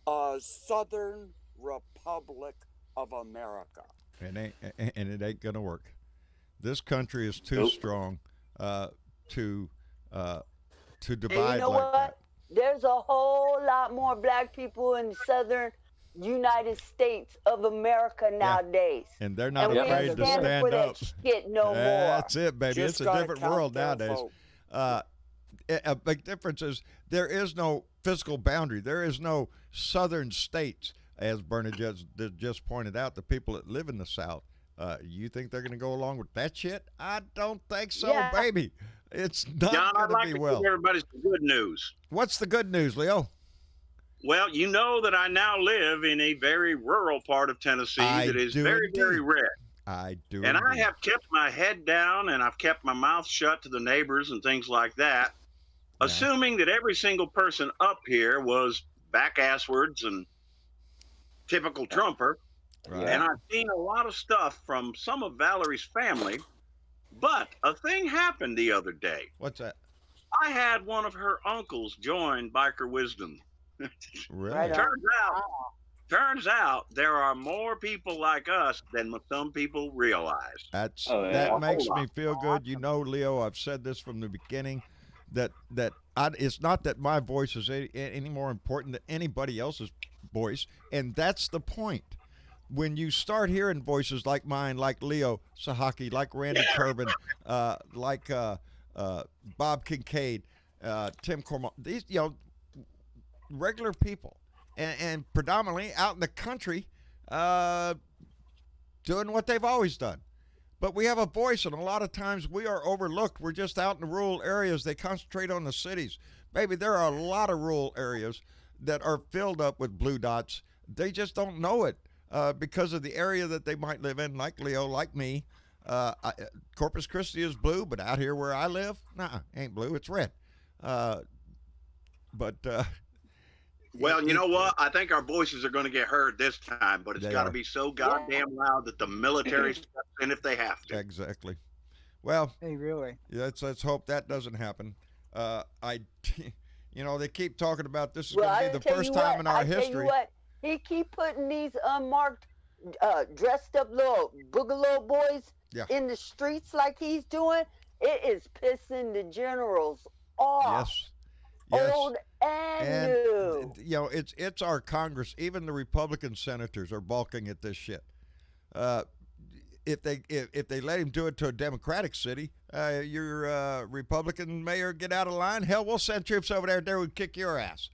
a Southern Republic of America. And it ain't gonna work. This country is too strong to divide you know like what? that. There's a whole lot more black people in southern United States of America nowadays. And they're not afraid to stand up. Shit no more. That's it, baby. It's a different world nowadays. A big difference is there is no physical boundary. There is no southern states, as Bernadette just pointed out, the people that live in the South. You think they're going to go along with that shit? I don't think so, baby. It's not going to be well. Give everybody some good news. What's the good news, Leo? Well, you know that I now live in a very rural part of Tennessee that is very, very red. I do. And I have kept my head down and I've kept my mouth shut to the neighbors and things like that, assuming that every single person up here was back asswards and typical Trumper. Right. And I've seen a lot of stuff from some of Valerie's family, but a thing happened the other day. What's that? I had one of her uncles join Biker Wisdom. Really? Turns out there are more people like us than some people realize. That makes me feel good. You know, Leo, I've said this from the beginning, that it's not that my voice is any more important than anybody else's voice, and that's the point. When you start hearing voices like mine, like Leo Sahaki, like Randy Turbin, like Bob Kincaid, Tim Cormont, these regular people, and predominantly out in the country, doing what they've always done. But we have a voice, and a lot of times we are overlooked. We're just out in the rural areas. They concentrate on the cities. Baby, there are a lot of rural areas that are filled up with blue dots. They just don't know it. Because of the area that they might live in, like Leo, like me. Corpus Christi is blue, but out here where I live, ain't blue, it's red. Well, you know what? I think our voices are going to get heard this time, but it's got to be so goddamn loud that the military steps in if they have to. Exactly. Well, hey, really? Let's hope that doesn't happen. They keep talking about this is going to be the first time in our history. He keep putting these unmarked, dressed up little boogaloo boys in the streets like he's doing, it is pissing the generals off. Yes. Old and new. You know, it's our Congress. Even the Republican senators are balking at this shit. If they let him do it to a Democratic city, your Republican mayor get out of line. Hell, we'll send troops over there. They would kick your ass.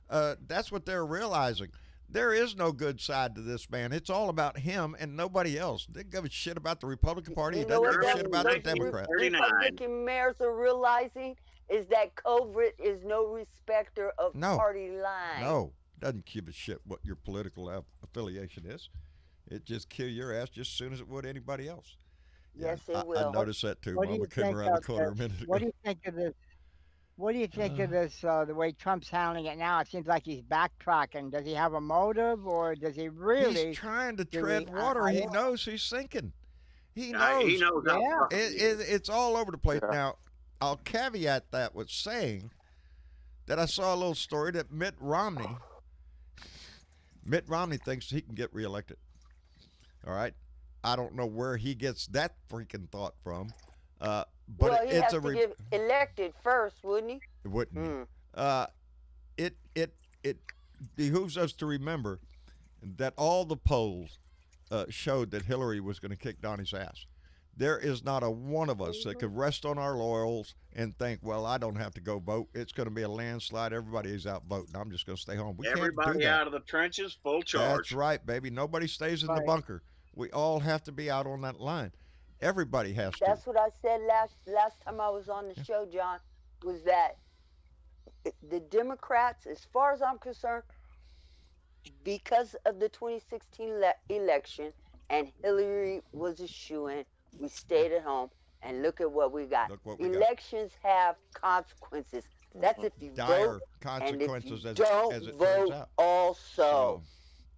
That's what they're realizing. There is no good side to this man. It's all about him and nobody else. They give a shit about the Republican Party. He doesn't give a shit about the Democrats. Republican mayors are realizing is that COVID is no respecter of party lines. No, doesn't give a shit what your political affiliation is. It just kill your ass just as soon as it would anybody else. Yes, it will. I noticed that too. Mama came around the corner a minute ago. What do you think of this? What do you think of this? The way Trump's handling it now, it seems like he's backtracking. Does he have a motive, or does he really? He's trying to tread water. He knows he's sinking. He knows. He knows. Yeah. It's all over the place now. I'll caveat that with saying that I saw a little story that Mitt Romney thinks he can get reelected. All right, I don't know where he gets that freaking thought from. But well, he it's has to get elected first, wouldn't he? It wouldn't. It behooves us to remember that all the polls showed that Hillary was going to kick Donnie's ass. There is not a one of us that could rest on our laurels and think, well, I don't have to go vote. It's going to be a landslide. Everybody is out voting. I'm just going to stay home. Everybody out of the trenches, full charge. That's right, baby. Nobody stays in the bunker. We all have to be out on that line. Everybody has to. That's what I said last time I was on the show, John, was that the Democrats, as far as I'm concerned, because of the 2016 election and Hillary was a shoo-in, we stayed at home, and look at what we got. Elections have consequences. That's if you vote, and if you don't vote also.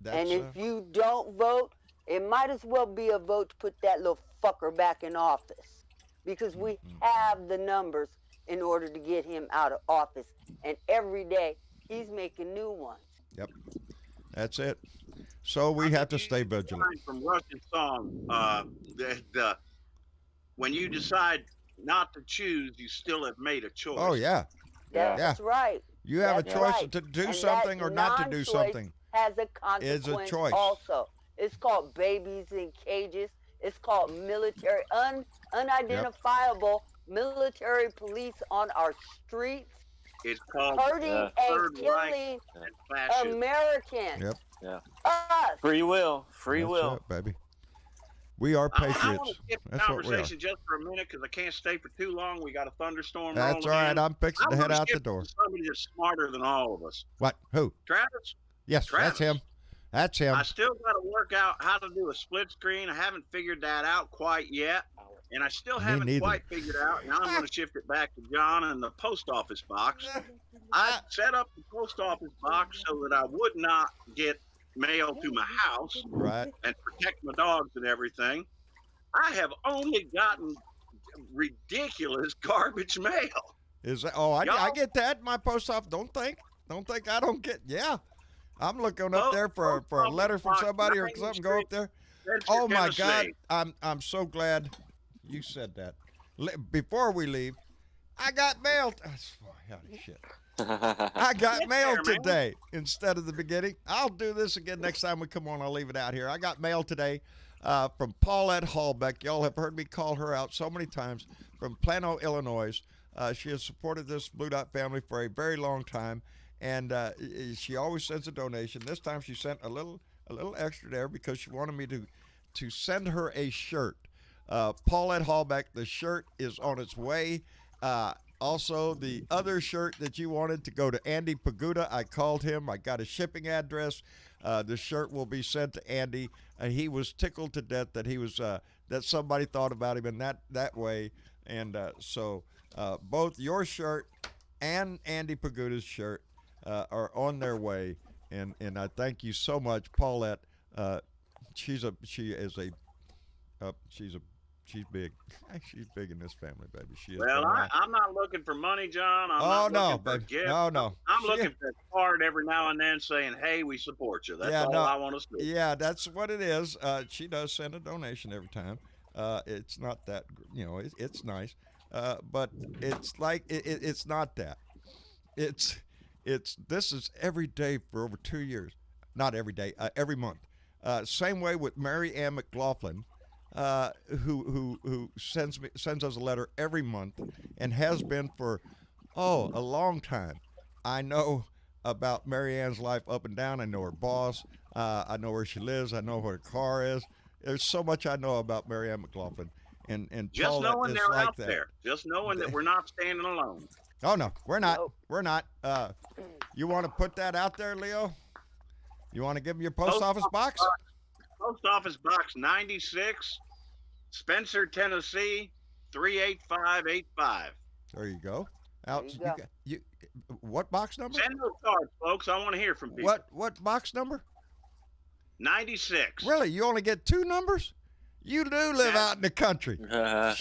And if you don't vote, it might as well be a vote to put that little fucker back in office, because we have the numbers in order to get him out of office. And every day, he's making new ones. Yep. That's it. So we have to stay vigilant. From Russian song, when you decide not to choose, you still have made a choice. Oh yeah, that's right. You have a choice to do something or not to do something. Has a consequence. It's a choice. Also, it's called babies in cages. It's called military unidentifiable military police on our streets. It's called hurting and killing Americans. Yep. Yeah. Us. Free will. That's it, baby. We are patriots. I want to skip the That's what we are. conversation just for a minute because I can't stay for too long. We got a thunderstorm. That's all right. I'm fixing to head out the door. Somebody that's smarter than all of us. What? Who? Travis? Yes, Travis. that's him. That's him. I still got to work out how to do a split screen. I haven't figured that out quite yet. And I still haven't quite figured out. Now I'm going to shift it back to John and the post office box. I set up the post office box so that I would not get mail to my house and protect my dogs and everything. I have only gotten ridiculous garbage mail. Is that? Oh, I get that. My post office. Don't think I don't get. Yeah, I'm looking up there for a letter from somebody or something. Go up there. Oh my God, I'm so glad you said that. Before we leave, I got mail. Shit. I got mail today instead of the beginning. I'll do this again next time we come on. I'll leave it out here. I got mail today from Paulette Hallbeck. Y'all have heard me call her out so many times, from Plano, Illinois. She has supported this Blue Dot family for a very long time, and she always sends a donation. This time she sent a little extra there because she wanted me to send her a shirt. Paulette Hallbeck, the shirt is on its way. Also, the other shirt that you wanted to go to Andy Paguda, I called him. I got a shipping address. The shirt will be sent to Andy. He was tickled to death that he was that somebody thought about him in that way. And so both your shirt and Andy Paguda's shirt are on their way. And I thank you so much, Paulette. She's big. She's big in this family, baby. She is. Well, I'm not looking for money, John. I'm not looking for gifts. No. I'm looking for a card every now and then saying, hey, we support you. That's all I want to see. Yeah, that's what it is. She does send a donation every time. It's not that, it's nice, but it's like it's not that. It's this is every day for over 2 years, not every day, every month. Same way with Mary Ann McLaughlin, who sends us a letter every month and has been for a long time. I know about Mary Ann's life up and down. I know her boss. I know where she lives. I know what her car is. There's so much I know about Mary Ann McLaughlin. And just Paulette knowing is they're like out that. there, just knowing that we're not standing alone. Oh no, we're not. We're not. You want to put that out there, Leo? You want to give them your post office box? Post office box 96, Spencer, Tennessee 38585. There you go. What box number? Send those cards, folks. I want to hear from people. What box number? 96. Really? You only get 2 numbers? You do live out in the country. Yeah.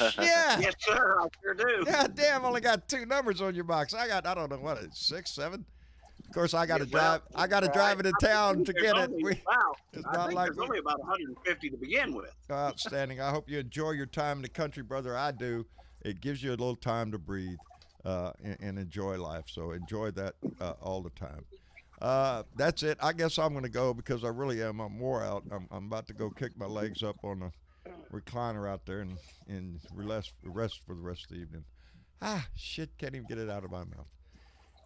Yes, sir. I sure do. God damn, only got 2 numbers on your box. I don't know what, 6, 7. Of course, I got to drive. I got to drive into town to get it. It's not like there's only about 150 to begin with. Outstanding. I hope you enjoy your time in the country, brother. I do. It gives you a little time to breathe and enjoy life. So enjoy that all the time. That's it. I guess I'm going to go because I really am. I'm wore out. I'm about to go kick my legs up on the recliner out there and rest for the rest of the evening. Shit, can't even get it out of my mouth.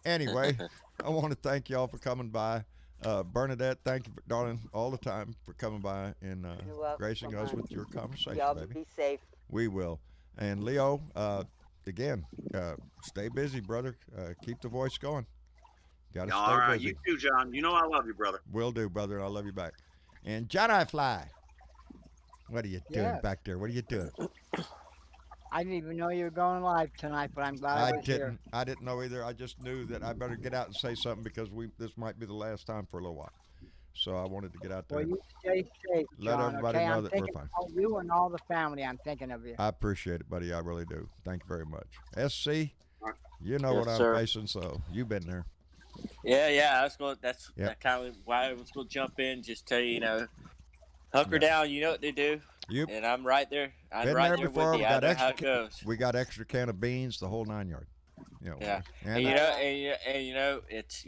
Anyway, I want to thank y'all for coming by. Bernadette, thank you, darling, all the time for coming by and gracing us with your conversation, y'all baby. Be safe. We will. And Leo, again, stay busy, brother. Keep the voice going. Got to stay all right, busy. you too, John. You know I love you, brother. Will do, brother. I love you back. And Johnny Fly, what are you doing back there? What are you doing? I didn't even know you were going live tonight, but I'm glad I was here. I didn't know either. I just knew that I better get out and say something because this might be the last time for a little while. So I wanted to get out there. Well, you stay safe, John. Let everybody know I'm that we're thinking fine. of you and all the family. I'm thinking of you. I appreciate it, buddy. I really do. Thank you very much. SC, you know Yes, what sir. I'm facing, so you've been there. Yeah. That's kind of why I was going to jump in. Just tell you, hunker down. You know what to do. Yep. And I'm right there. I'm Been right there there before. with you. I know how it goes. We got extra can of beans, the whole 9 yard. Yeah. And It's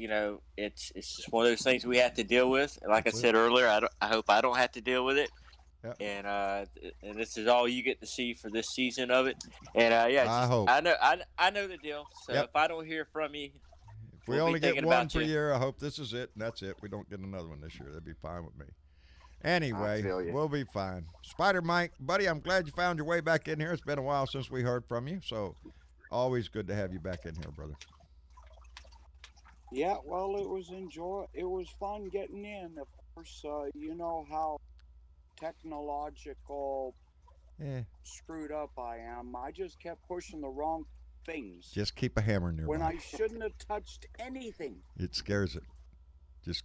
just one of those things we have to deal with. Like I said earlier, I hope I don't have to deal with it. Yep. And this is all you get to see for this season of it. And I hope. I know the deal. So if I don't hear from you, if we only get one per year, I hope this is it, and that's it. We don't get another one this year. That'd be fine with me. Anyway, we'll be fine. Spider Mike, buddy, I'm glad you found your way back in here. It's been a while since we heard from you, so always good to have you back in here, brother. Yeah, well, it was fun getting in. Of course, you know how technological screwed up I am. I just kept pushing the wrong things. Just keep a hammer nearby. When I shouldn't have touched anything. It scares it. Just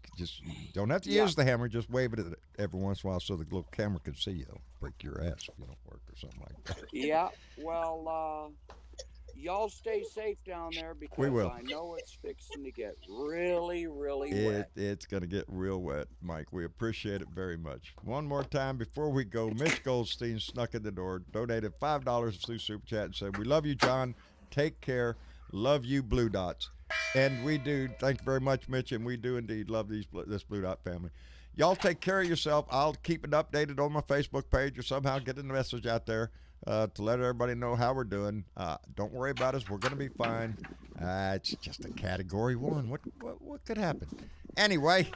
don't have to use the hammer. Just wave it at it every once in a while so the little camera can see you. It'll break your ass if you don't work or something like that. Yeah, well, y'all stay safe down there because we will. I know it's fixing to get really, really wet. It's going to get real wet, Mike. We appreciate it very much. One more time before we go, Mitch Goldstein snuck in the door, donated $5 through Super Chat and said, "We love you, John. Take care. Love you, Blue Dots." And we do. Thank you very much, Mitch. And we do indeed love this Blue Dot family. Y'all take care of yourself. I'll keep it updated on my Facebook page or somehow getting the message out there to let everybody know how we're doing. Don't worry about us. We're going to be fine. It's just a category 1. What could happen? Anyway,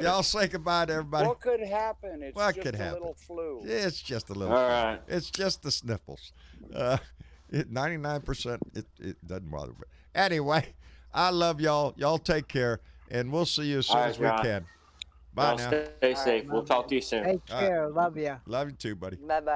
y'all say goodbye to everybody. What could happen? It's what just could a happen? little flu. It's just a little All flu. right. It's just the sniffles. 99%, it doesn't bother me. Anyway, I love y'all. Y'all take care, and we'll see you as soon as we can. Bye now. Stay safe. We'll talk to you soon. Take care. Love you. Love you too, buddy. Bye-bye.